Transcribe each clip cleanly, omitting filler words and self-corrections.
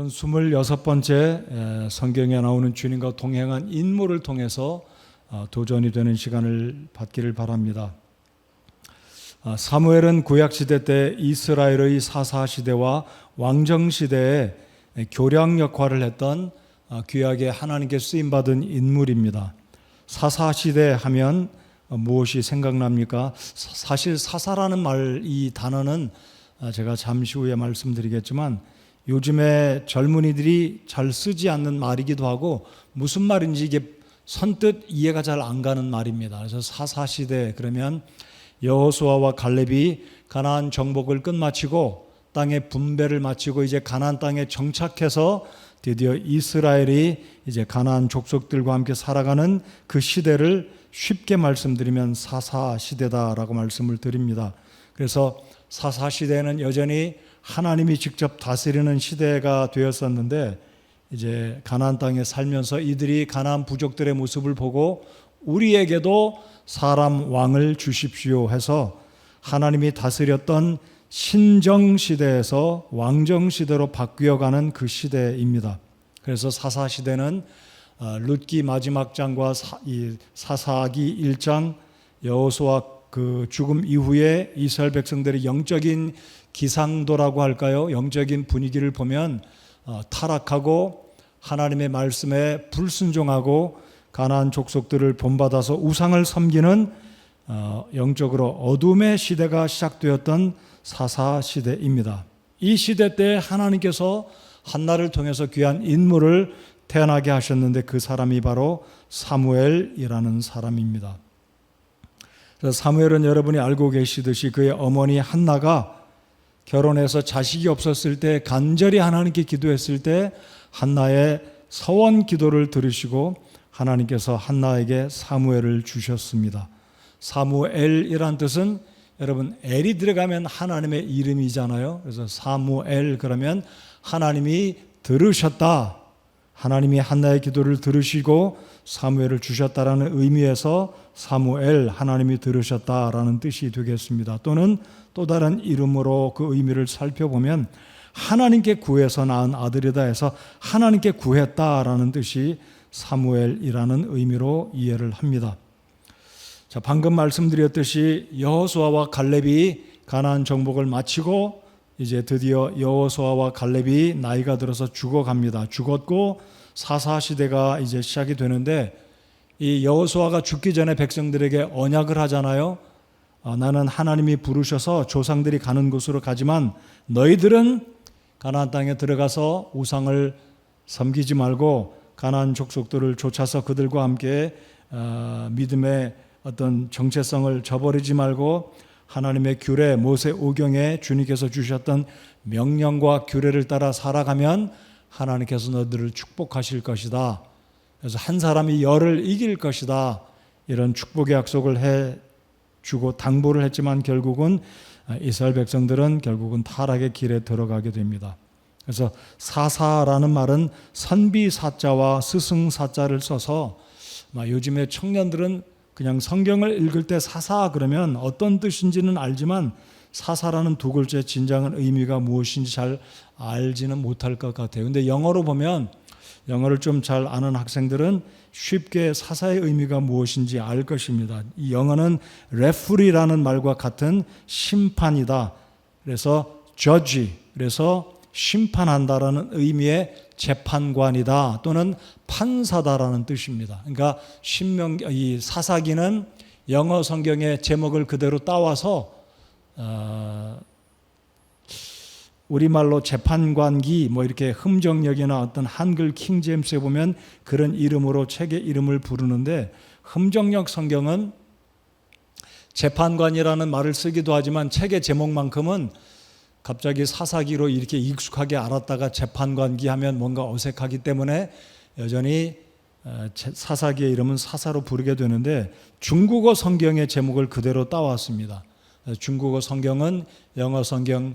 오늘은 26번째 성경에 나오는 주님과 동행한 인물을 통해서 도전이 되는 시간을 받기를 바랍니다. 사무엘은 구약시대 때 이스라엘의 사사시대와 왕정시대에 교량 역할을 했던 귀하게 하나님께 쓰임받은 인물입니다. 사사시대 하면 무엇이 생각납니까? 사실 사사라는 말, 이 단어는 제가 잠시 후에 말씀드리겠지만 요즘에 젊은이들이 잘 쓰지 않는 말이기도 하고 무슨 말인지 이게 선뜻 이해가 잘 안 가는 말입니다. 그래서 사사시대 그러면 여호수아와 갈렙이 가나안 정복을 끝마치고 땅의 분배를 마치고 이제 가나안 땅에 정착해서 드디어 이스라엘이 이제 가나안 족속들과 함께 살아가는 그 시대를 쉽게 말씀드리면 사사시대다라고 말씀을 드립니다. 그래서 사사시대는 여전히 하나님이 직접 다스리는 시대가 되었었는데 이제 가나안 땅에 살면서 이들이 가나안 부족들의 모습을 보고 우리에게도 사람 왕을 주십시오 해서 하나님이 다스렸던 신정시대에서 왕정시대로 바뀌어가는 그 시대입니다. 그래서 사사시대는 룻기 마지막 장과 사사기 1장 여호수아 그 죽음 이후에 이스라엘 백성들의 영적인 기상도라고 할까요? 영적인 분위기를 보면 타락하고 하나님의 말씀에 불순종하고 가나안 족속들을 본받아서 우상을 섬기는 영적으로 어둠의 시대가 시작되었던 사사시대입니다. 이 시대 때 하나님께서 한나를 통해서 귀한 인물을 태어나게 하셨는데 그 사람이 바로 사무엘이라는 사람입니다. 사무엘은 여러분이 알고 계시듯이 그의 어머니 한나가 결혼해서 자식이 없었을 때 간절히 하나님께 기도했을 때 한나의 서원 기도를 들으시고 하나님께서 한나에게 사무엘을 주셨습니다. 사무엘이란 뜻은 여러분 엘이 들어가면 하나님의 이름이잖아요. 그래서 사무엘 그러면 하나님이 들으셨다. 하나님이 한나의 기도를 들으시고 사무엘을 주셨다라는 의미에서 사무엘 하나님이 들으셨다라는 뜻이 되겠습니다. 또는 또 다른 이름으로 그 의미를 살펴보면 하나님께 구해서 낳은 아들이다 해서 하나님께 구했다라는 뜻이 사무엘이라는 의미로 이해를 합니다. 자, 방금 말씀드렸듯이 여호수아와 갈렙이 가나안 정복을 마치고 이제 드디어 여호수아와 갈렙이 나이가 들어서 죽어갑니다. 죽었고 사사시대가 이제 시작이 되는데 이 여호수아가 죽기 전에 백성들에게 언약을 하잖아요. 나는 하나님이 부르셔서 조상들이 가는 곳으로 가지만 너희들은 가나안 땅에 들어가서 우상을 섬기지 말고 가나안 족속들을 쫓아서 그들과 함께 믿음의 어떤 정체성을 저버리지 말고 하나님의 규례, 모세 오경에 주님께서 주셨던 명령과 규례를 따라 살아가면 하나님께서 너희들을 축복하실 것이다. 그래서 한 사람이 열을 이길 것이다. 이런 축복의 약속을 해주고 당부를 했지만 결국은 이스라엘 백성들은 결국은 타락의 길에 들어가게 됩니다. 그래서 사사라는 말은 선비사자와 스승사자를 써서 요즘에 청년들은 그냥 성경을 읽을 때 사사 그러면 어떤 뜻인지는 알지만 사사라는 두 글자의 진정한 의미가 무엇인지 잘 알지는 못할 것 같아요. 근데 영어로 보면 영어를 좀 잘 아는 학생들은 쉽게 사사의 의미가 무엇인지 알 것입니다. 이 영어는 referee라는 말과 같은 심판이다. 그래서 judge, 그래서 심판한다라는 의미의 재판관이다 또는 판사다라는 뜻입니다. 그러니까 이 사사기는 영어 성경의 제목을 그대로 따와서 우리말로 재판관기 이렇게 흠정역이나 어떤 한글 킹제임스에 보면 그런 이름으로 책의 이름을 부르는데 흠정역 성경은 재판관이라는 말을 쓰기도 하지만 책의 제목만큼은 갑자기 사사기로 이렇게 익숙하게 알았다가 재판관기 하면 뭔가 어색하기 때문에 여전히 사사기의 이름은 사사로 부르게 되는데 중국어 성경의 제목을 그대로 따왔습니다. 중국어 성경은 영어 성경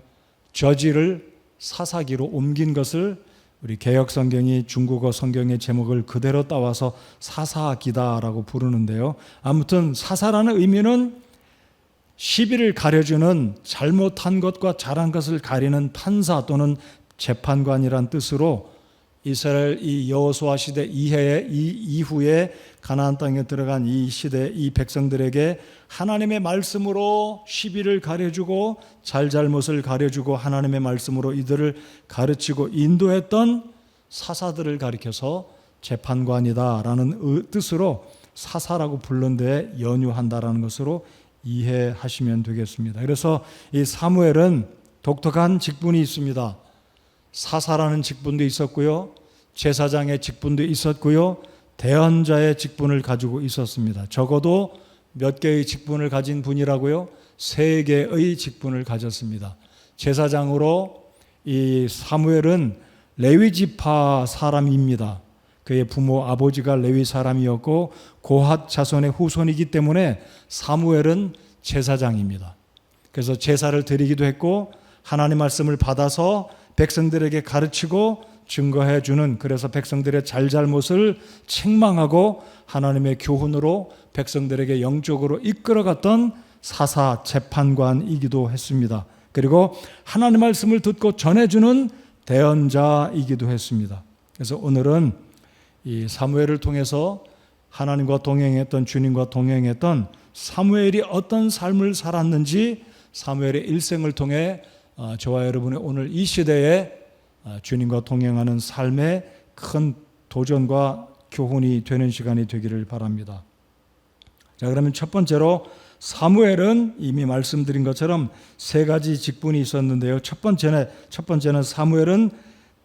저지를 사사기로 옮긴 것을 우리 개역 성경이 중국어 성경의 제목을 그대로 따와서 사사기다라고 부르는데요. 아무튼 사사라는 의미는 시비를 가려주는 잘못한 것과 잘한 것을 가리는 판사 또는 재판관이란 뜻으로 이스라엘 이 여호수아 시대 이후에 가나안 땅에 들어간 이 시대 이 백성들에게 하나님의 말씀으로 시비를 가려주고 잘잘못을 가려주고 하나님의 말씀으로 이들을 가르치고 인도했던 사사들을 가리켜서 재판관이다라는 뜻으로 사사라고 부른 데 연유한다라는 것으로 이해하시면 되겠습니다. 그래서 이 사무엘은 독특한 직분이 있습니다. 사사라는 직분도 있었고요, 제사장의 직분도 있었고요, 대언자의 직분을 가지고 있었습니다. 적어도 몇 개의 직분을 가진 분이라고요? 3개의 직분을 가졌습니다. 제사장으로 이 사무엘은 레위 지파 사람입니다. 그의 부모 아버지가 레위 사람이었고 고핫 자손의 후손이기 때문에 사무엘은 제사장입니다. 그래서 제사를 드리기도 했고 하나님 말씀을 받아서 백성들에게 가르치고 증거해 주는, 그래서 백성들의 잘잘못을 책망하고 하나님의 교훈으로 백성들에게 영적으로 이끌어갔던 사사 재판관이기도 했습니다. 그리고 하나님 말씀을 듣고 전해주는 대언자이기도 했습니다. 그래서 오늘은 이 사무엘을 통해서 하나님과 동행했던, 주님과 동행했던 사무엘이 어떤 삶을 살았는지 사무엘의 일생을 통해 저와 여러분의 오늘 이 시대에 주님과 동행하는 삶의 큰 도전과 교훈이 되는 시간이 되기를 바랍니다. 자, 그러면 첫 번째로 사무엘은 이미 말씀드린 것처럼 3가지 직분이 있었는데요. 첫 번째는 사무엘은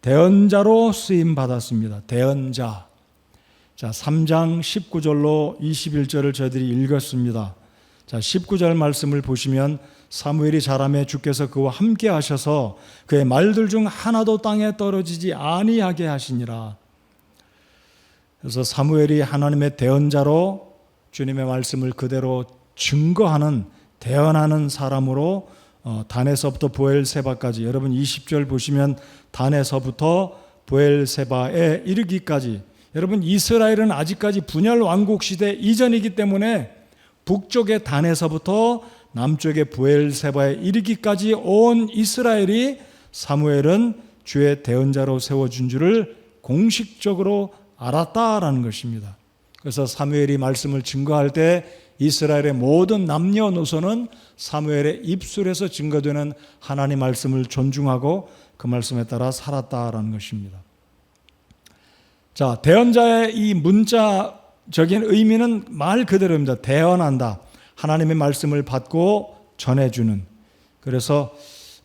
대언자로 쓰임 받았습니다. 대언자. 자, 3장 19절로 21절을 저희들이 읽었습니다. 자, 19절 말씀을 보시면 사무엘이 자라매 주께서 그와 함께 하셔서 그의 말들 중 하나도 땅에 떨어지지 아니하게 하시니라. 그래서 사무엘이 하나님의 대언자로 주님의 말씀을 그대로 증거하는, 대언하는 사람으로 단에서부터 보엘세바까지, 여러분 20절 보시면 단에서부터 보엘세바에 이르기까지, 여러분 이스라엘은 아직까지 분열 왕국 시대 이전이기 때문에 북쪽의 단에서부터 남쪽의 부엘세바에 이르기까지 온 이스라엘이 사무엘은 주의 대언자로 세워준 줄을 공식적으로 알았다라는 것입니다. 그래서 사무엘이 말씀을 증거할 때 이스라엘의 모든 남녀노소는 사무엘의 입술에서 증거되는 하나님 말씀을 존중하고 그 말씀에 따라 살았다라는 것입니다. 자, 대언자의 이 문자적인 의미는 말 그대로입니다. 대언한다. 하나님의 말씀을 받고 전해주는. 그래서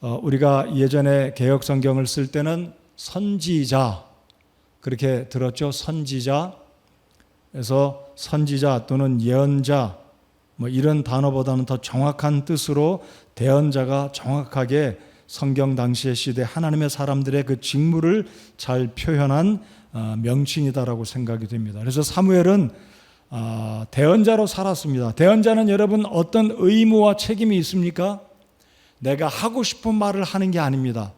우리가 예전에 개역 성경을 쓸 때는 선지자 그렇게 들었죠. 선지자. 그래서 선지자 또는 예언자 이런 단어보다는 더 정확한 뜻으로 대언자가 정확하게 성경 당시의 시대 하나님의 사람들의 그 직무를 잘 표현한 명칭이다라고 생각이 됩니다. 그래서 사무엘은 대언자로 살았습니다. 대언자는 여러분 어떤 의무와 책임이 있습니까? 내가 하고 싶은 말을 하는 게 아닙니다.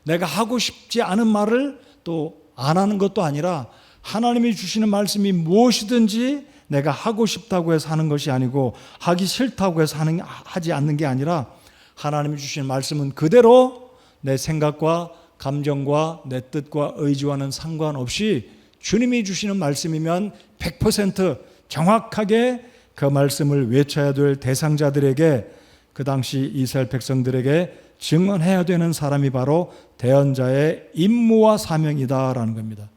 내가 하고 싶지 않은 말을 또 안 하는 것도 아니라 하나님이 주시는 말씀이 무엇이든지 내가 하고 싶다고 해서 하는 것이 아니고 하기 싫다고 해서 하지 않는 게 아니라 하나님이 주시는 말씀은 그대로 내 생각과 감정과 내 뜻과 의지와는 상관없이 주님이 주시는 말씀이면 100% 정확하게 그 말씀을 외쳐야 될 대상자들에게, 그 당시 이스라엘 백성들에게 증언해야 되는 사람이 바로 대언자의 임무와 사명이다라는 겁니다.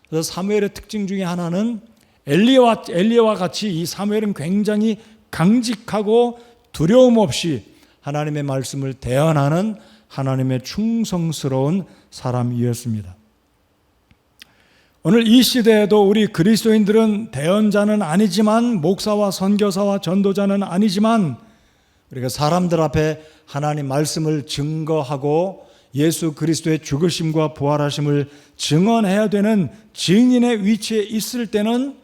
그래서 사무엘의 특징 중에 하나는 엘리야와 같이 이 사무엘은 굉장히 강직하고 두려움 없이 하나님의 말씀을 대언하는 하나님의 충성스러운 사람이었습니다. 오늘 이 시대에도 우리 그리스도인들은 대언자는 아니지만, 목사와 선교사와 전도자는 아니지만, 우리가 사람들 앞에 하나님 말씀을 증거하고 예수 그리스도의 죽으심과 부활하심을 증언해야 되는 증인의 위치에 있을 때는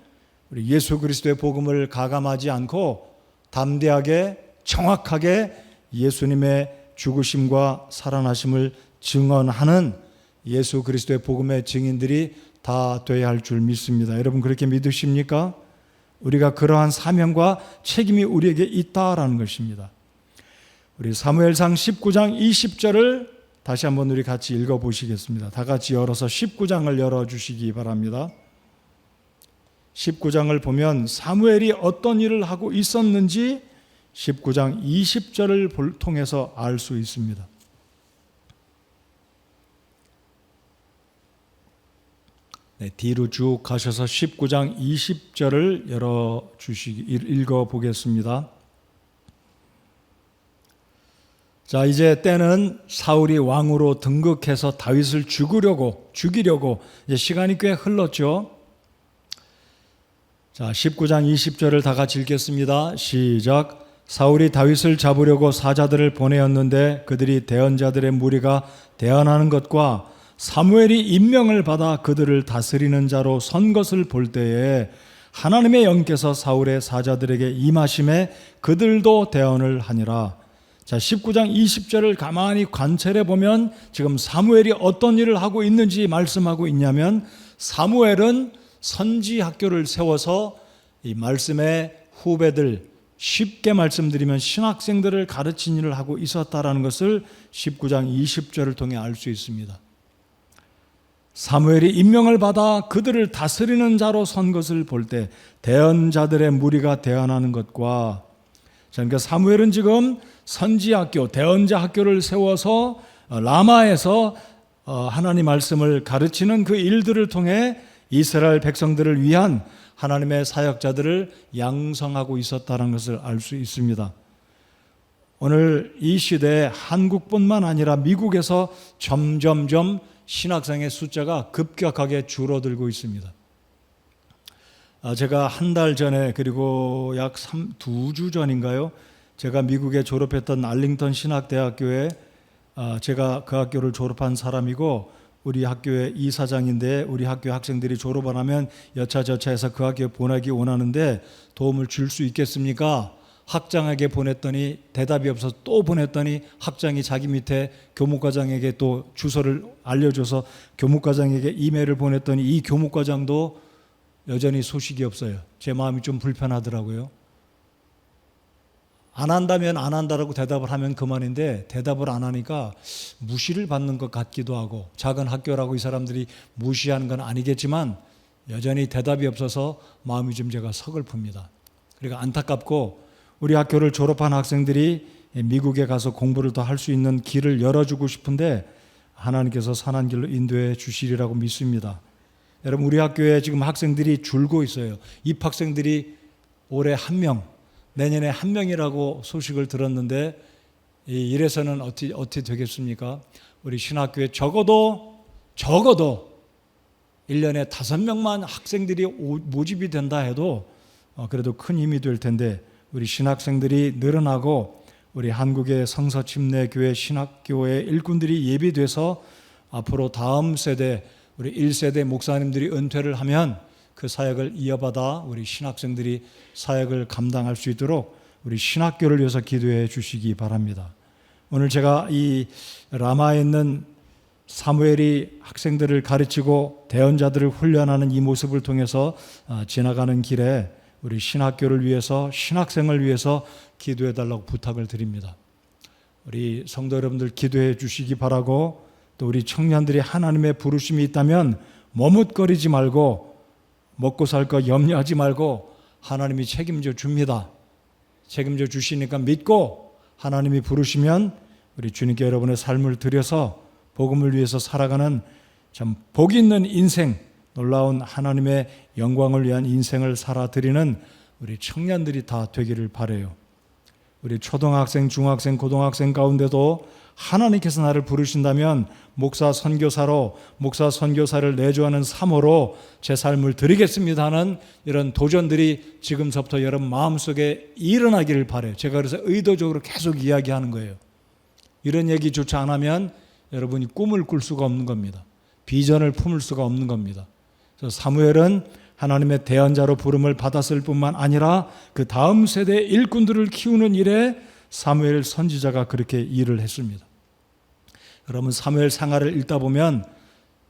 우리 예수 그리스도의 복음을 가감하지 않고 담대하게 정확하게 예수님의 죽으심과 살아나심을 증언하는 예수 그리스도의 복음의 증인들이 다 되어야 할 줄 믿습니다. 여러분 그렇게 믿으십니까? 우리가 그러한 사명과 책임이 우리에게 있다라는 것입니다. 우리 사무엘상 19장 20절을 다시 한번 우리 같이 읽어보시겠습니다. 다 같이 열어서 19장을 열어주시기 바랍니다. 19장을 보면 사무엘이 어떤 일을 하고 있었는지 19장 20절을 통해서 알 수 있습니다. 네, 뒤로 쭉 가셔서 19장 20절을 읽어보겠습니다. 자, 이제 때는 사울이 왕으로 등극해서 다윗을 죽이려고 이제 시간이 꽤 흘렀죠. 자, 19장 20절을 다 같이 읽겠습니다. 시작. 사울이 다윗을 잡으려고 사자들을 보내었는데 그들이 대언자들의 무리가 대언하는 것과 사무엘이 임명을 받아 그들을 다스리는 자로 선 것을 볼 때에 하나님의 영께서 사울의 사자들에게 임하심에 그들도 대언을 하니라. 자, 19장 20절을 가만히 관찰해 보면 지금 사무엘이 어떤 일을 하고 있는지 말씀하고 있냐면 사무엘은 선지 학교를 세워서 이 말씀의 후배들, 쉽게 말씀드리면 신학생들을 가르친 일을 하고 있었다라는 것을 19장 20절을 통해 알 수 있습니다. 사무엘이 임명을 받아 그들을 다스리는 자로 선 것을 볼 때 대언자들의 무리가 대언하는 것과, 그러니까 사무엘은 지금 선지학교, 대언자 학교를 세워서 라마에서 하나님 말씀을 가르치는 그 일들을 통해 이스라엘 백성들을 위한 하나님의 사역자들을 양성하고 있었다는 것을 알 수 있습니다. 오늘 이 시대에 한국뿐만 아니라 미국에서 점점점 신학생의 숫자가 급격하게 줄어들고 있습니다. 제가 한 달 전에, 그리고 약 2주 전인가요? 제가 미국에 졸업했던 알링턴 신학대학교에 제가 그 학교를 졸업한 사람이고 우리 학교의 이사장인데, 우리 학교 학생들이 졸업을 하면 여차저차해서 그 학교에 보내기 원하는데 도움을 줄 수 있겠습니까? 학장에게 보냈더니 대답이 없어서 또 보냈더니 학장이 자기 밑에 교목과장에게 또 주소를 알려줘서 교목과장에게 이메일을 보냈더니 이 교목과장도 여전히 소식이 없어요. 제 마음이 좀 불편하더라고요. 안 한다면 안 한다라고 대답을 하면 그만인데 대답을 안 하니까 무시를 받는 것 같기도 하고, 작은 학교라고 이 사람들이 무시하는 건 아니겠지만 여전히 대답이 없어서 마음이 좀 제가 서글픕니다. 그러니까 안타깝고, 우리 학교를 졸업한 학생들이 미국에 가서 공부를 더 할 수 있는 길을 열어주고 싶은데 하나님께서 선한 길로 인도해 주시리라고 믿습니다. 여러분, 우리 학교에 지금 학생들이 줄고 있어요. 입학생들이 올해 1명, 내년에 1명이라고 소식을 들었는데 이래서는 어떻게 되겠습니까? 우리 신학교에 적어도 1년에 5명만 학생들이 모집이 된다 해도 그래도 큰 힘이 될 텐데, 우리 신학생들이 늘어나고 우리 한국의 성서침례교회 신학교의 일꾼들이 예비돼서 앞으로 다음 세대, 우리 1세대 목사님들이 은퇴를 하면 그 사역을 이어받아 우리 신학생들이 사역을 감당할 수 있도록 우리 신학교를 위해서 기도해 주시기 바랍니다. 오늘 제가 이 라마에 있는 사무엘이 학생들을 가르치고 대언자들을 훈련하는 이 모습을 통해서 지나가는 길에 우리 신학교를 위해서, 신학생을 위해서 기도해 달라고 부탁을 드립니다. 우리 성도 여러분들 기도해 주시기 바라고, 또 우리 청년들이 하나님의 부르심이 있다면 머뭇거리지 말고, 먹고 살 거 염려하지 말고 하나님이 책임져 줍니다. 책임져 주시니까 믿고 하나님이 부르시면 우리 주님께 여러분의 삶을 드려서 복음을 위해서 살아가는 참 복 있는 인생, 놀라운 하나님의 영광을 위한 인생을 살아드리는 우리 청년들이 다 되기를 바라요. 우리 초등학생, 중학생, 고등학생 가운데도 하나님께서 나를 부르신다면 목사 선교사를 내주하는 사모로 제 삶을 드리겠습니다 하는 이런 도전들이 지금서부터 여러분 마음속에 일어나기를 바라요. 제가 그래서 의도적으로 계속 이야기하는 거예요. 이런 얘기조차 안 하면 여러분이 꿈을 꿀 수가 없는 겁니다. 비전을 품을 수가 없는 겁니다. 그래서 사무엘은 하나님의 대언자로 부름을 받았을 뿐만 아니라 그 다음 세대의 일꾼들을 키우는 일에 사무엘 선지자가 그렇게 일을 했습니다. 여러분, 사무엘 상하를 읽다 보면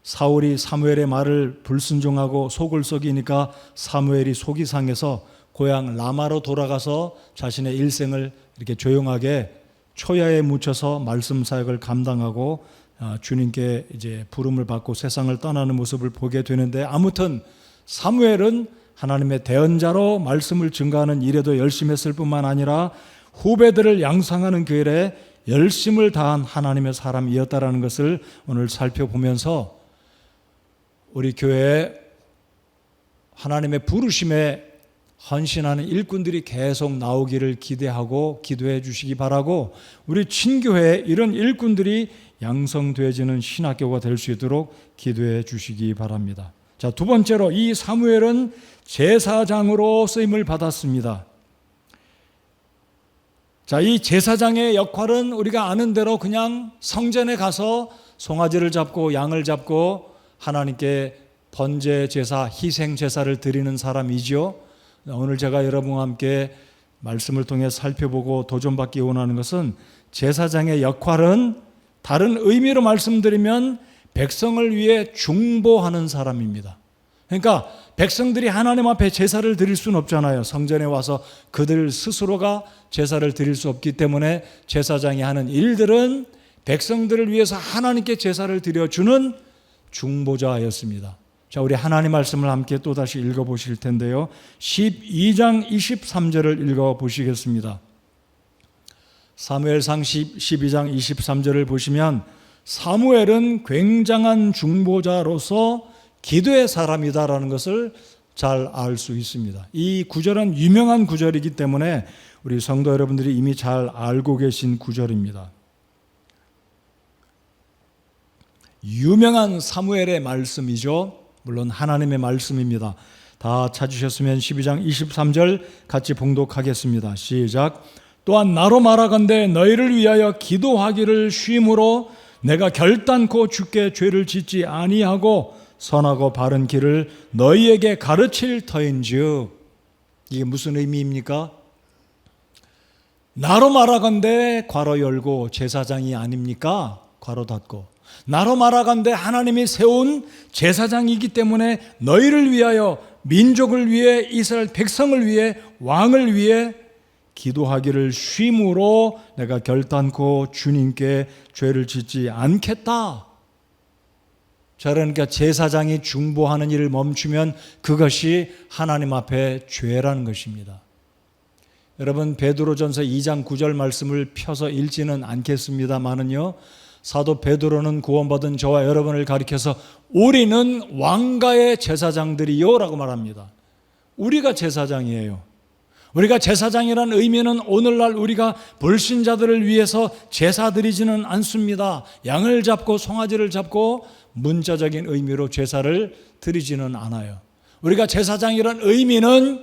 사울이 사무엘의 말을 불순종하고 속을 썩이니까 사무엘이 속이 상해서 고향 라마로 돌아가서 자신의 일생을 이렇게 조용하게 초야에 묻혀서 말씀 사역을 감당하고 주님께 이제 부름을 받고 세상을 떠나는 모습을 보게 되는데, 아무튼 사무엘은 하나님의 대언자로 말씀을 증거하는 일에도 열심히 했을 뿐만 아니라 후배들을 양성하는 그 일에 열심을 다한 하나님의 사람이었다라는 것을 오늘 살펴보면서 우리 교회에 하나님의 부르심에 헌신하는 일꾼들이 계속 나오기를 기대하고 기도해 주시기 바라고, 우리 친교회에 이런 일꾼들이 양성되어지는 신학교가 될 수 있도록 기도해 주시기 바랍니다. 자, 두 번째로 이 사무엘은 제사장으로 쓰임을 받았습니다. 자, 이 제사장의 역할은 우리가 아는 대로 그냥 성전에 가서 송아지를 잡고 양을 잡고 하나님께 번제 제사, 희생 제사를 드리는 사람이죠. 오늘 제가 여러분과 함께 말씀을 통해 살펴보고 도전받기 원하는 것은, 제사장의 역할은 다른 의미로 말씀드리면 백성을 위해 중보하는 사람입니다. 그러니까 백성들이 하나님 앞에 제사를 드릴 수는 없잖아요. 성전에 와서 그들 스스로가 제사를 드릴 수 없기 때문에 제사장이 하는 일들은 백성들을 위해서 하나님께 제사를 드려주는 중보자였습니다. 자, 우리 하나님 말씀을 함께 또다시 읽어보실 텐데요. 12장 23절을 읽어보시겠습니다. 사무엘상 12장 23절을 보시면, 사무엘은 굉장한 중보자로서 기도의 사람이다라는 것을 잘 알 수 있습니다. 이 구절은 유명한 구절이기 때문에 우리 성도 여러분들이 이미 잘 알고 계신 구절입니다. 유명한 사무엘의 말씀이죠. 물론 하나님의 말씀입니다. 다 찾으셨으면 12장 23절 같이 봉독하겠습니다. 시작. 또한 나로 말하건대 너희를 위하여 기도하기를 쉼으로 내가 결단코 주께 죄를 짓지 아니하고 선하고 바른 길을 너희에게 가르칠 터인즉. 이게 무슨 의미입니까? 나로 말하건대 괄호 열고 제사장이 아닙니까? 괄호 닫고. 나로 말하건대 하나님이 세운 제사장이기 때문에 너희를 위하여, 민족을 위해, 이스라엘 백성을 위해, 왕을 위해 기도하기를 쉼으로 내가 결단코 주님께 죄를 짓지 않겠다. 자, 그러니까 제사장이 중보하는 일을 멈추면 그것이 하나님 앞에 죄라는 것입니다. 여러분, 베드로전서 2장 9절 말씀을 펴서 읽지는 않겠습니다마는요, 사도 베드로는 구원받은 저와 여러분을 가리켜서 우리는 왕가의 제사장들이요 라고 말합니다. 우리가 제사장이에요. 우리가 제사장이라는 의미는 오늘날 우리가 불신자들을 위해서 제사 드리지는 않습니다. 양을 잡고 송아지를 잡고 문자적인 의미로 제사를 드리지는 않아요. 우리가 제사장이라는 의미는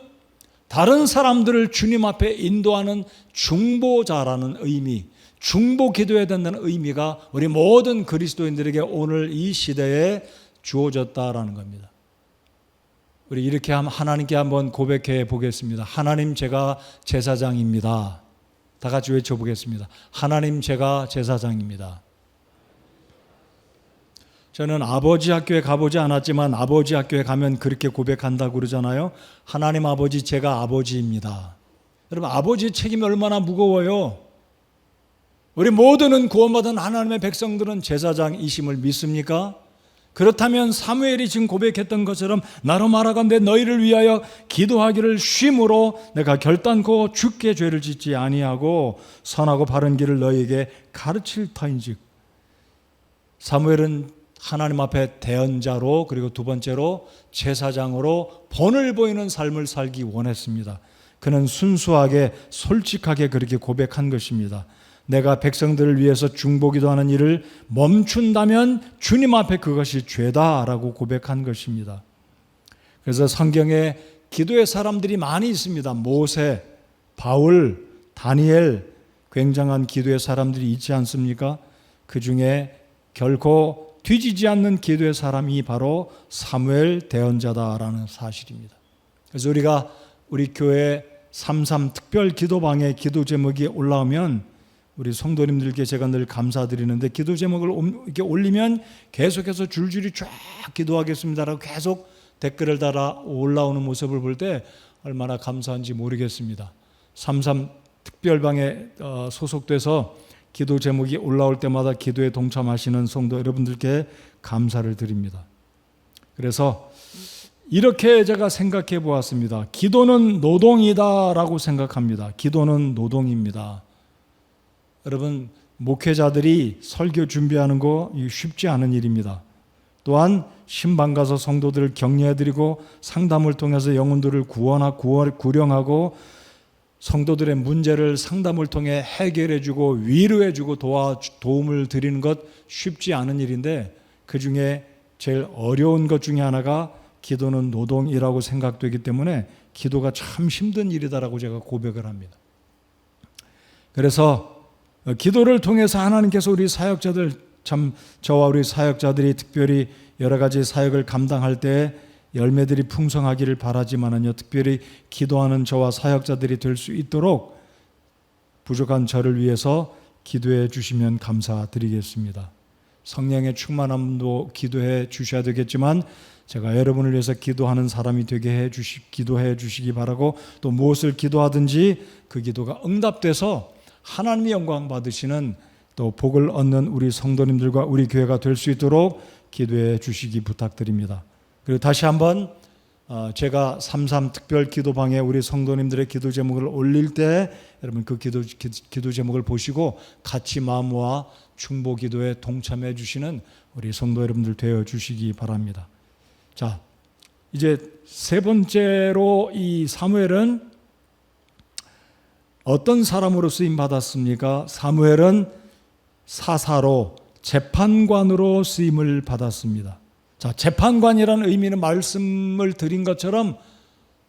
다른 사람들을 주님 앞에 인도하는 중보자라는 의미, 중보 기도해야 된다는 의미가 우리 모든 그리스도인들에게 오늘 이 시대에 주어졌다라는 겁니다. 우리 이렇게 하나님께 한번 고백해 보겠습니다. 하나님, 제가 제사장입니다. 다 같이 외쳐보겠습니다. 하나님, 제가 제사장입니다. 저는 아버지 학교에 가보지 않았지만 아버지 학교에 가면 그렇게 고백한다고 그러잖아요. 하나님 아버지, 제가 아버지입니다. 여러분, 아버지의 책임이 얼마나 무거워요. 우리 모두는 구원받은 하나님의 백성들은 제사장이심을 믿습니까? 그렇다면 사무엘이 지금 고백했던 것처럼 나로 말하건대 너희를 위하여 기도하기를 쉼으로 내가 결단코 주께 죄를 짓지 아니하고 선하고 바른 길을 너희에게 가르칠 터인즉. 사무엘은 하나님 앞에 대언자로, 그리고 두 번째로 제사장으로 본을 보이는 삶을 살기 원했습니다. 그는 순수하게 솔직하게 그렇게 고백한 것입니다. 내가 백성들을 위해서 중보기도하는 일을 멈춘다면 주님 앞에 그것이 죄다라고 고백한 것입니다. 그래서 성경에 기도의 사람들이 많이 있습니다. 모세, 바울, 다니엘, 굉장한 기도의 사람들이 있지 않습니까? 그 중에 결코 뒤지지 않는 기도의 사람이 바로 사무엘 대언자다라는 사실입니다. 그래서 우리가 우리 교회 33 특별 기도방에 기도 제목이 올라오면 우리 성도님들께 제가 늘 감사드리는데, 기도 제목을 이렇게 올리면 계속해서 줄줄이 쫙 기도하겠습니다라고 계속 댓글을 달아 올라오는 모습을 볼 때 얼마나 감사한지 모르겠습니다. 33 특별방에 소속돼서 기도 제목이 올라올 때마다 기도에 동참하시는 성도 여러분들께 감사를 드립니다. 그래서 이렇게 제가 생각해 보았습니다. 기도는 노동이다라고 생각합니다. 기도는 노동입니다. 여러분, 목회자들이 설교 준비하는 거 쉽지 않은 일입니다. 또한 신방 가서 성도들을 격려해드리고 상담을 통해서 영혼들을 구령하고 성도들의 문제를 상담을 통해 해결해주고 위로해주고 도움을 드리는 것 쉽지 않은 일인데, 그 중에 제일 어려운 것 중에 하나가 기도는 노동이라고 생각되기 때문에 기도가 참 힘든 일이다라고 제가 고백을 합니다. 그래서 기도를 통해서 하나님께서 우리 사역자들, 참 저와 우리 사역자들이 특별히 여러 가지 사역을 감당할 때 열매들이 풍성하기를 바라지만은요, 특별히 기도하는 저와 사역자들이 될 수 있도록 부족한 저를 위해서 기도해 주시면 감사드리겠습니다. 성령의 충만함도 기도해 주셔야 되겠지만 제가 여러분을 위해서 기도하는 사람이 되게 기도해 주시기 바라고, 또 무엇을 기도하든지 그 기도가 응답돼서 하나님의 영광 받으시는, 또 복을 얻는 우리 성도님들과 우리 교회가 될 수 있도록 기도해 주시기 부탁드립니다. 그리고 다시 한번 제가 33 특별 기도방에 우리 성도님들의 기도 제목을 올릴 때 여러분 그 기도 제목을 보시고 같이 마음 모아 중보 기도에 동참해 주시는 우리 성도 여러분들 되어 주시기 바랍니다. 자, 이제 세 번째로 이 사무엘은 어떤 사람으로 쓰임 받았습니까? 사무엘은 사사로, 재판관으로 쓰임을 받았습니다. 자, 재판관이라는 의미는 말씀을 드린 것처럼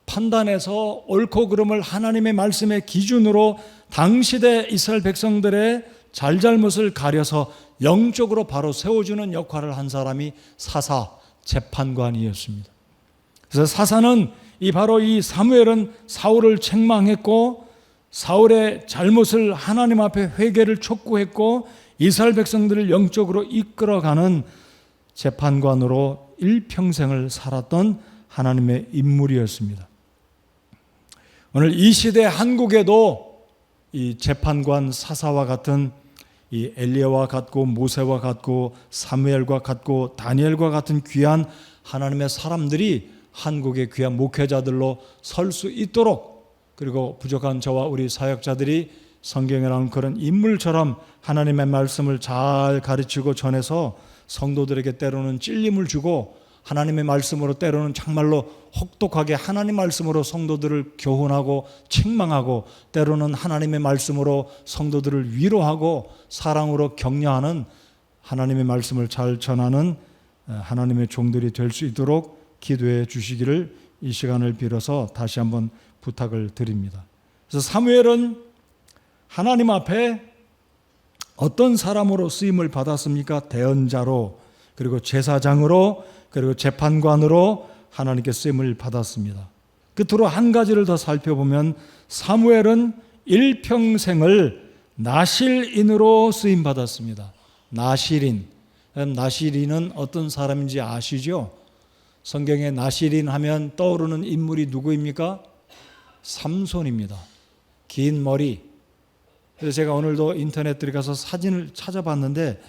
판단해서 옳고 그름을 하나님의 말씀의 기준으로 당시대 이스라엘 백성들의 잘잘못을 가려서 영적으로 바로 세워주는 역할을 한 사람이 사사, 재판관이었습니다. 그래서 사사는 바로 이 사무엘은 사울을 책망했고 사울의 잘못을 하나님 앞에 회개를 촉구했고 이스라엘 백성들을 영적으로 이끌어가는 재판관으로 일평생을 살았던 하나님의 인물이었습니다. 오늘 이 시대 한국에도 이 재판관 사사와 같은 이 엘리야와 같고 모세와 같고 사무엘과 같고 다니엘과 같은 귀한 하나님의 사람들이 한국의 귀한 목회자들로 설 수 있도록, 그리고 부족한 저와 우리 사역자들이 성경에 나온 그런 인물처럼 하나님의 말씀을 잘 가르치고 전해서 성도들에게 때로는 찔림을 주고 하나님의 말씀으로 때로는 정말로 혹독하게 하나님 말씀으로 성도들을 교훈하고 책망하고 때로는 하나님의 말씀으로 성도들을 위로하고 사랑으로 격려하는 하나님의 말씀을 잘 전하는 하나님의 종들이 될 수 있도록 기도해 주시기를 이 시간을 빌어서 다시 한번 부탁을 드립니다. 그래서 사무엘은 하나님 앞에 어떤 사람으로 쓰임을 받았습니까? 대언자로, 그리고 제사장으로, 그리고 재판관으로 하나님께 쓰임을 받았습니다. 끝으로 한 가지를 더 살펴보면 사무엘은 일평생을 나실인으로 쓰임 받았습니다. 나실인. 나실인은 어떤 사람인지 아시죠? 성경에 나실인 하면 떠오르는 인물이 누구입니까? 삼손입니다. 긴 머리. 그래서 제가 오늘도 인터넷 들어가서 사진을 찾아봤는데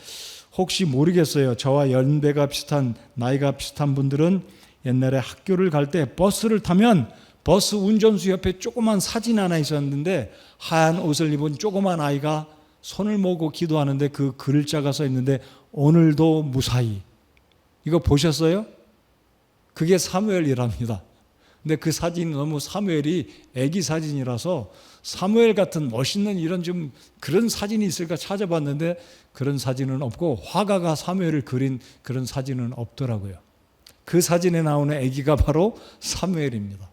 혹시 모르겠어요. 저와 연배가 비슷한, 나이가 비슷한 분들은 옛날에 학교를 갈 때 버스를 타면 버스 운전수 옆에 조그만 사진 하나 있었는데 하얀 옷을 입은 조그만 아이가 손을 모으고 기도하는데 그 글자가 써 있는데 오늘도 무사히. 이거 보셨어요? 그게 사무엘이랍니다. 근데 그 사진이 너무 사무엘이 애기 사진이라서 사무엘 같은 멋있는 이런 좀 그런 사진이 있을까 찾아봤는데 그런 사진은 없고 화가가 사무엘을 그린 그런 사진은 없더라고요. 그 사진에 나오는 애기가 바로 사무엘입니다.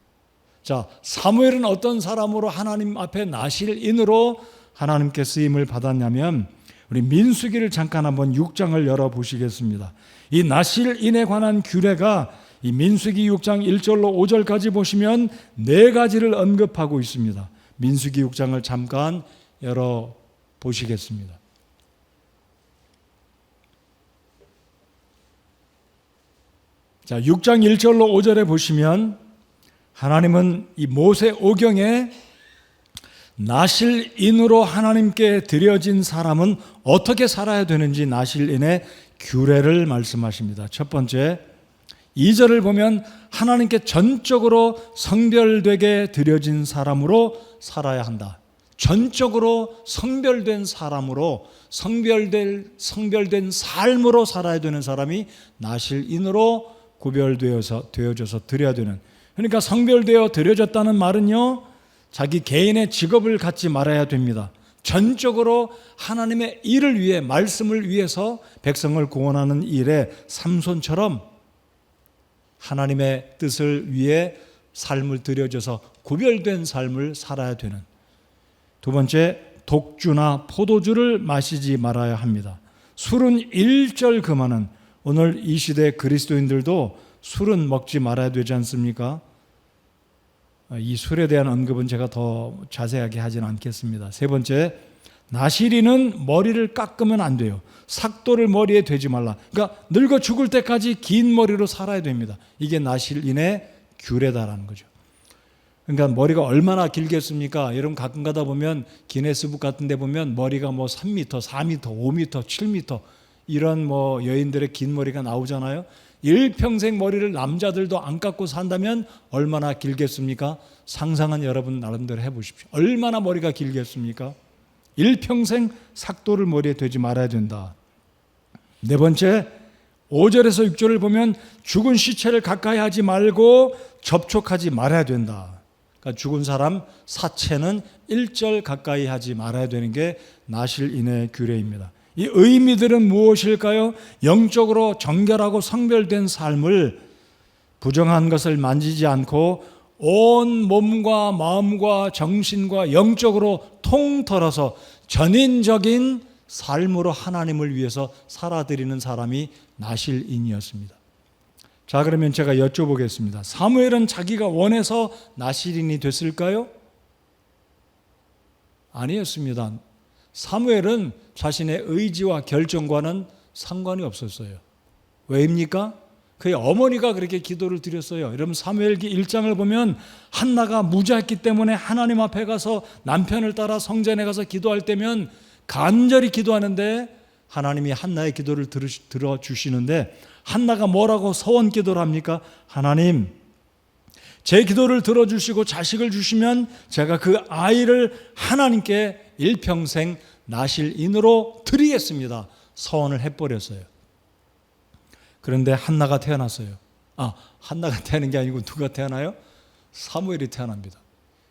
자, 사무엘은 어떤 사람으로 하나님 앞에 나실인으로 하나님께 쓰임을 받았냐면 우리 민수기를 잠깐 한번 6장을 열어보시겠습니다. 이 나실인에 관한 규례가 이 민수기 6장 1절로 5절까지 보시면 네 가지를 언급하고 있습니다. 민수기 6장을 잠깐 열어보시겠습니다. 자, 6장 1절로 5절에 보시면 하나님은 이 모세 오경에 나실인으로 하나님께 드려진 사람은 어떻게 살아야 되는지 나실인의 규례를 말씀하십니다. 첫 번째, 2절을 보면 하나님께 전적으로 성별되게 드려진 사람으로 살아야 한다. 전적으로 성별된 사람으로 성별된 삶으로 살아야 되는 사람이 나실인으로 구별되어져서 드려야 되는. 그러니까 성별되어 드려졌다는 말은요, 자기 개인의 직업을 갖지 말아야 됩니다. 전적으로 하나님의 일을 위해, 말씀을 위해서 백성을 구원하는 일에 삼손처럼 하나님의 뜻을 위해 삶을 드려져서 구별된 삶을 살아야 되는. 두 번째, 독주나 포도주를 마시지 말아야 합니다. 술은 일절 금하는, 오늘 이 시대 그리스도인들도 술은 먹지 말아야 되지 않습니까? 이 술에 대한 언급은 제가 더 자세하게 하지는 않겠습니다. 세 번째, 나실인은 머리를 깎으면 안 돼요. 삭도를 머리에 대지 말라. 그러니까 늙어 죽을 때까지 긴 머리로 살아야 됩니다. 이게 나실인의 규례다라는 거죠. 그러니까 머리가 얼마나 길겠습니까? 여러분 가끔 가다 보면 기네스북 같은 데 보면 머리가 뭐 3m, 4m, 5m, 7m 이런 뭐 여인들의 긴 머리가 나오잖아요. 일평생 머리를 남자들도 안 깎고 산다면 얼마나 길겠습니까? 상상은 여러분 나름대로 해보십시오. 얼마나 머리가 길겠습니까? 일평생 삭도를 머리에 대지 말아야 된다. 네 번째, 5절에서 6절을 보면 죽은 시체를 가까이 하지 말고 접촉하지 말아야 된다. 그러니까 죽은 사람 사체는 일절 가까이 하지 말아야 되는 게 나실인의 규례입니다. 이 의미들은 무엇일까요? 영적으로 정결하고 성별된 삶을, 부정한 것을 만지지 않고 온 몸과 마음과 정신과 영적으로 통틀어서 전인적인 삶으로 하나님을 위해서 살아드리는 사람이 나실인이었습니다. 자, 그러면 제가 여쭤보겠습니다. 사무엘은 자기가 원해서 나실인이 됐을까요? 아니었습니다. 사무엘은 자신의 의지와 결정과는 상관이 없었어요. 왜입니까? 그의 어머니가 그렇게 기도를 드렸어요. 여러분 사무엘기 1장을 보면 한나가 무자했기 때문에 하나님 앞에 가서 남편을 따라 성전에 가서 기도할 때면 간절히 기도하는데 하나님이 한나의 기도를 들어주시는데, 한나가 뭐라고 서원 기도를 합니까? 하나님, 제 기도를 들어주시고 자식을 주시면 제가 그 아이를 하나님께 일평생 나실인으로 드리겠습니다. 서원을 해버렸어요. 그런데 한나가 태어났어요. 한나가 태어난 게 아니고 누가 태어나요? 사무엘이 태어납니다.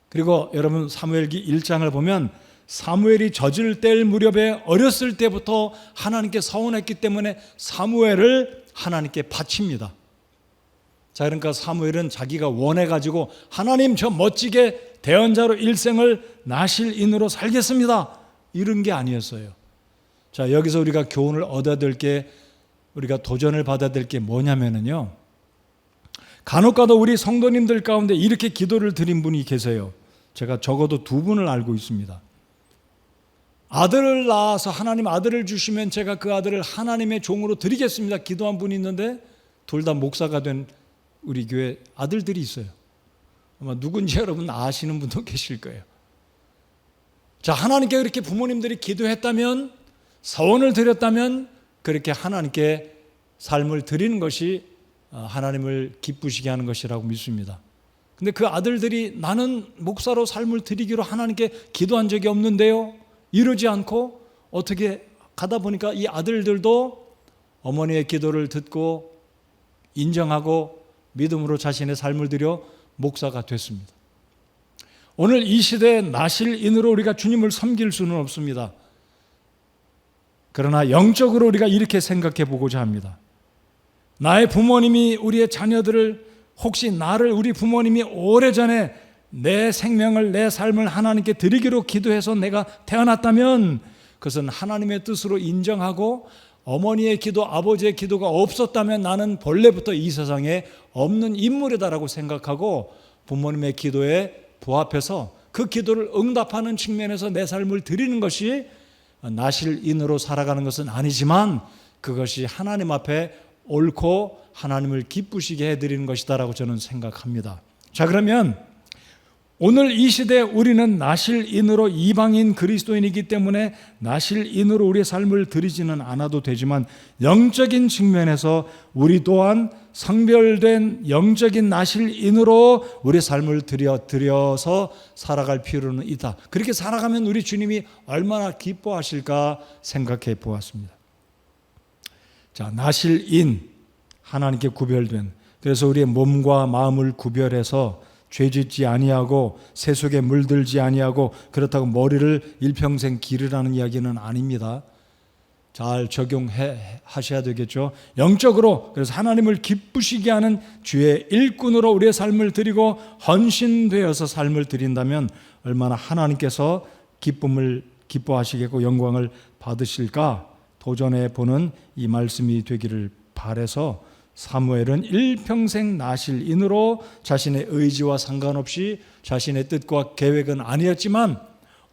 그리고 여러분 사무엘기 1장을 보면 사무엘이 젖을 뗄 무렵에 어렸을 때부터 하나님께 서원했기 때문에 사무엘을 하나님께 바칩니다. 자, 그러니까 사무엘은 자기가 원해가지고 하나님 저 멋지게 대언자로 일생을 나실인으로 살겠습니다, 이런 게 아니었어요. 자, 여기서 우리가 교훈을 얻어야 될 게, 우리가 도전을 받아야 될 게 뭐냐면요, 간혹가다 우리 성도님들 가운데 이렇게 기도를 드린 분이 계세요. 제가 적어도 2분을 알고 있습니다. 아들을 낳아서 하나님 아들을 주시면 제가 그 아들을 하나님의 종으로 드리겠습니다, 기도한 분이 있는데 둘 다 목사가 된 우리 교회 아들들이 있어요. 아마 누군지 여러분 아시는 분도 계실 거예요. 자, 하나님께 그렇게 부모님들이 기도했다면, 서원을 드렸다면 그렇게 하나님께 삶을 드리는 것이 하나님을 기쁘시게 하는 것이라고 믿습니다. 근데 그 아들들이 나는 목사로 삶을 드리기로 하나님께 기도한 적이 없는데요, 이러지 않고 어떻게 가다 보니까 이 아들들도 어머니의 기도를 듣고 인정하고 믿음으로 자신의 삶을 들여 목사가 됐습니다. 오늘 이 시대에 나실인으로 우리가 주님을 섬길 수는 없습니다. 그러나 영적으로 우리가 이렇게 생각해 보고자 합니다. 나의 부모님이 우리의 자녀들을, 혹시 나를 우리 부모님이 오래전에 내 생명을, 내 삶을 하나님께 드리기로 기도해서 내가 태어났다면 그것은 하나님의 뜻으로 인정하고, 어머니의 기도, 아버지의 기도가 없었다면 나는 본래부터 이 세상에 없는 인물이다라고 생각하고 부모님의 기도에 부합해서 그 기도를 응답하는 측면에서 내 삶을 드리는 것이 나실인으로 살아가는 것은 아니지만 그것이 하나님 앞에 옳고 하나님을 기쁘시게 해드리는 것이다라고 저는 생각합니다. 자, 그러면 오늘 이 시대에 우리는 나실인으로 이방인 그리스도인이기 때문에 나실인으로 우리의 삶을 드리지는 않아도 되지만 영적인 측면에서 우리 또한 성별된 영적인 나실인으로 우리의 삶을 드려서 살아갈 필요는 있다. 그렇게 살아가면 우리 주님이 얼마나 기뻐하실까 생각해 보았습니다. 자, 나실인, 하나님께 구별된, 그래서 우리의 몸과 마음을 구별해서 죄짓지 아니하고 세속에 물들지 아니하고 그렇다고 머리를 일평생 기르라는 이야기는 아닙니다. 잘 적용하셔야 되겠죠. 영적으로 그래서 하나님을 기쁘시게 하는 주의 일꾼으로 우리의 삶을 드리고 헌신되어서 삶을 드린다면 얼마나 하나님께서 기뻐하시겠고 영광을 받으실까 도전해 보는 이 말씀이 되기를 바라서 사무엘은 일평생 나실인으로 자신의 의지와 상관없이 자신의 뜻과 계획은 아니었지만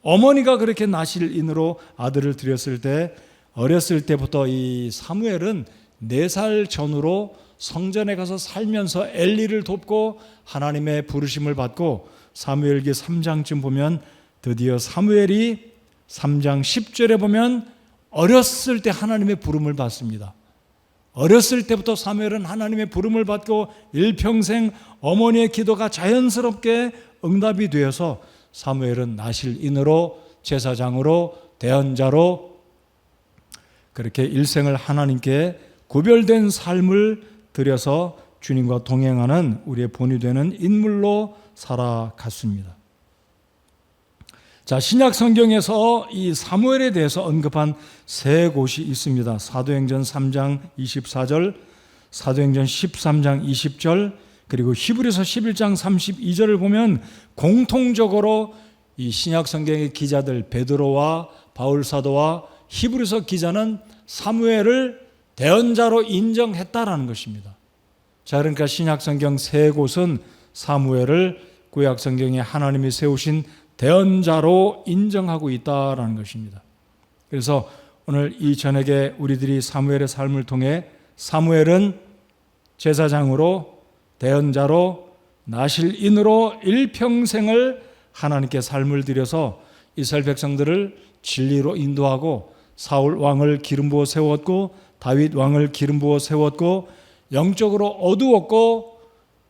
어머니가 그렇게 나실인으로 아들을 드렸을 때 어렸을 때부터 이 사무엘은 4살 전후로 성전에 가서 살면서 엘리를 돕고 하나님의 부르심을 받고 사무엘기 3장쯤 보면 드디어 사무엘이 3장 10절에 보면 어렸을 때 하나님의 부름을 받습니다. 어렸을 때부터 사무엘은 하나님의 부름을 받고 일평생 어머니의 기도가 자연스럽게 응답이 되어서 사무엘은 나실인으로 제사장으로 대언자로 그렇게 일생을 하나님께 구별된 삶을 들여서 주님과 동행하는 우리의 본이 되는 인물로 살아갔습니다. 자, 신약 성경에서 이 사무엘에 대해서 언급한 3곳이 있습니다. 사도행전 3장 24절, 사도행전 13장 20절, 그리고 히브리서 11장 32절을 보면 공통적으로 이 신약 성경의 기자들 베드로와 바울 사도와 히브리서 기자는 사무엘을 대언자로 인정했다라는 것입니다. 자, 그러니까 신약 성경 3곳은 사무엘을 구약 성경에 하나님이 세우신 대언자로 인정하고 있다라는 것입니다. 그래서 오늘 이 저녁에 우리들이 사무엘의 삶을 통해 사무엘은 제사장으로 대언자로 나실인으로 일평생을 하나님께 삶을 들여서 이스라엘 백성들을 진리로 인도하고 사울 왕을 기름 부어 세웠고 다윗 왕을 기름 부어 세웠고 영적으로 어두웠고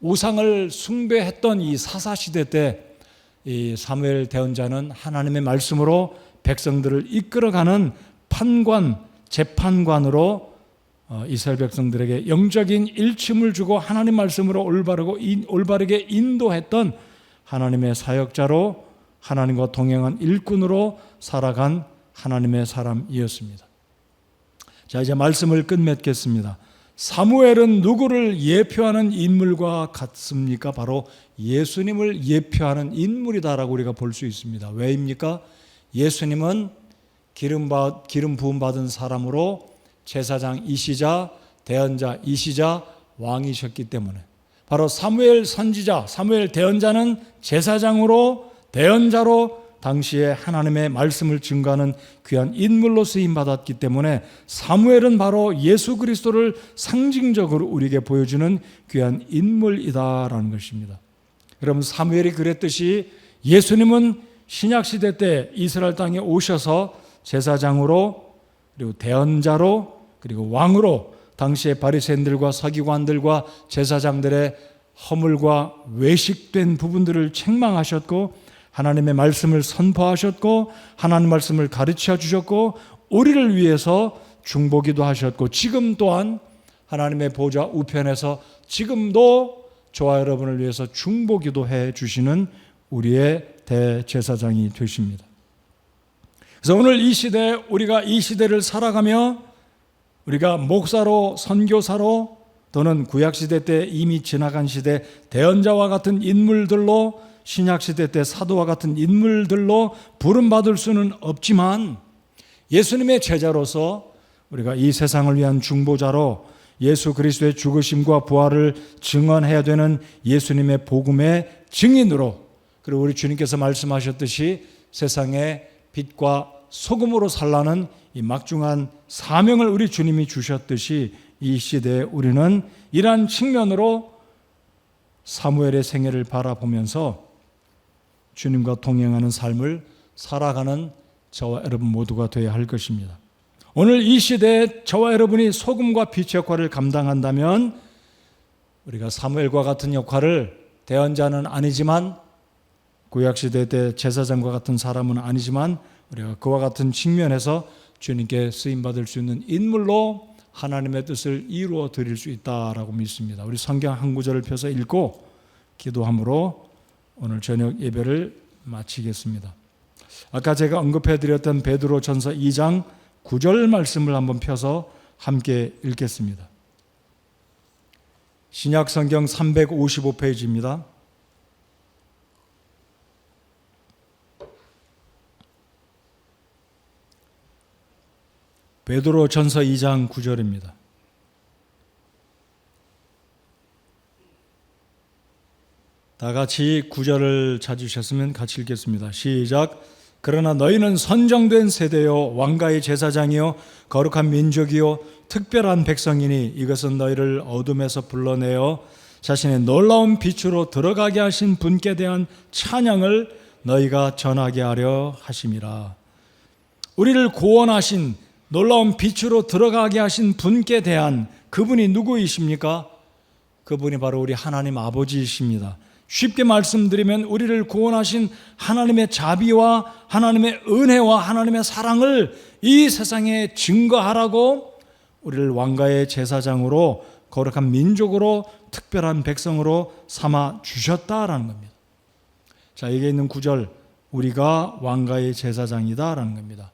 우상을 숭배했던 이 사사시대 때 이 사무엘 대언자는 하나님의 말씀으로 백성들을 이끌어가는 판관, 재판관으로 이스라엘 백성들에게 영적인 일침을 주고 하나님 말씀으로 올바르게 인도했던 하나님의 사역자로 하나님과 동행한 일꾼으로 살아간 하나님의 사람이었습니다. 자, 이제 말씀을 끝맺겠습니다. 사무엘은 누구를 예표하는 인물과 같습니까? 바로 예수님을 예표하는 인물이다라고 우리가 볼 수 있습니다. 왜입니까? 예수님은 기름 부음 받은 사람으로 제사장이시자 대언자이시자 왕이셨기 때문에 바로 사무엘 선지자, 사무엘 대언자는 제사장으로 대언자로 당시에 하나님의 말씀을 증거하는 귀한 인물로 쓰임받았기 때문에 사무엘은 바로 예수 그리스도를 상징적으로 우리에게 보여주는 귀한 인물이다라는 것입니다. 여러분, 사무엘이 그랬듯이 예수님은 신약시대 때 이스라엘 땅에 오셔서 제사장으로 그리고 대언자로 그리고 왕으로 당시의 바리새인들과 서기관들과 제사장들의 허물과 외식된 부분들을 책망하셨고 하나님의 말씀을 선포하셨고 하나님 말씀을 가르쳐 주셨고 우리를 위해서 중보기도 하셨고 지금 또한 하나님의 보좌 우편에서 지금도 저와 여러분을 위해서 중보기도 해 주시는 우리의 대제사장이 되십니다. 그래서 오늘 이 시대에 우리가 이 시대를 살아가며 우리가 목사로 선교사로 또는 구약시대 때 이미 지나간 시대 대언자와 같은 인물들로 신약시대 때 사도와 같은 인물들로 부름받을 수는 없지만 예수님의 제자로서 우리가 이 세상을 위한 중보자로 예수 그리스도의 죽으심과 부활을 증언해야 되는 예수님의 복음의 증인으로 그리고 우리 주님께서 말씀하셨듯이 세상의 빛과 소금으로 살라는 이 막중한 사명을 우리 주님이 주셨듯이 이 시대에 우리는 이러한 측면으로 사무엘의 생애를 바라보면서 주님과 동행하는 삶을 살아가는 저와 여러분 모두가 되어야 할 것입니다. 오늘 이 시대에 저와 여러분이 소금과 빛의 역할을 감당한다면 우리가 사무엘과 같은 역할을 대언자는 아니지만 구약시대 때 제사장과 같은 사람은 아니지만 우리가 그와 같은 측면에서 주님께 쓰임받을 수 있는 인물로 하나님의 뜻을 이루어 드릴 수 있다라고 믿습니다. 우리 성경 한 구절을 펴서 읽고 기도함으로 오늘 저녁 예배를 마치겠습니다. 아까 제가 언급해 드렸던 베드로 전서 2장 9절 말씀을 한번 펴서 함께 읽겠습니다. 신약 성경 355페이지입니다. 베드로 전서 2장 9절입니다. 다 같이 9절을 찾으셨으면 같이 읽겠습니다. 시작. 그러나 너희는 선정된 세대요 왕가의 제사장이요 거룩한 민족이요 특별한 백성이니 이것은 너희를 어둠에서 불러내어 자신의 놀라운 빛으로 들어가게 하신 분께 대한 찬양을 너희가 전하게 하려 하심이라. 우리를 구원하신 놀라운 빛으로 들어가게 하신 분께 대한 그분이 누구이십니까? 그분이 바로 우리 하나님 아버지이십니다. 쉽게 말씀드리면 우리를 구원하신 하나님의 자비와 하나님의 은혜와 하나님의 사랑을 이 세상에 증거하라고 우리를 왕가의 제사장으로 거룩한 민족으로 특별한 백성으로 삼아 주셨다라는 겁니다. 자, 여기 있는 9절, 우리가 왕가의 제사장이다라는 겁니다.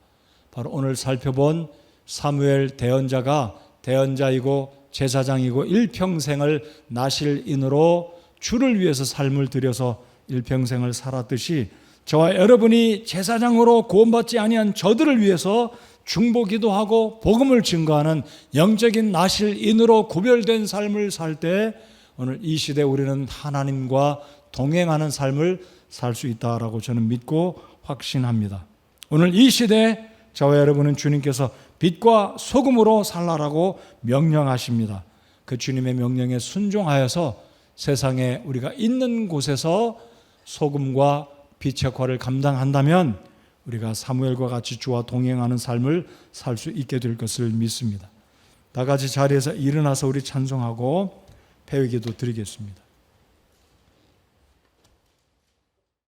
바로 오늘 살펴본 사무엘 대언자가 대언자이고 제사장이고 일평생을 나실인으로 주를 위해서 삶을 들여서 일평생을 살았듯이 저와 여러분이 제사장으로 구원받지 아니한 저들을 위해서 중보기도 하고 복음을 증거하는 영적인 나실인으로 구별된 삶을 살 때 오늘 이 시대에 우리는 하나님과 동행하는 삶을 살 수 있다라고 저는 믿고 확신합니다. 오늘 이 시대에 저와 여러분은 주님께서 빛과 소금으로 살라라고 명령하십니다. 그 주님의 명령에 순종하여서 세상에 우리가 있는 곳에서 소금과 빛의 역할을 감당한다면 우리가 사무엘과 같이 주와 동행하는 삶을 살 수 있게 될 것을 믿습니다. 다 같이 자리에서 일어나서 우리 찬송하고 배우기도 드리겠습니다.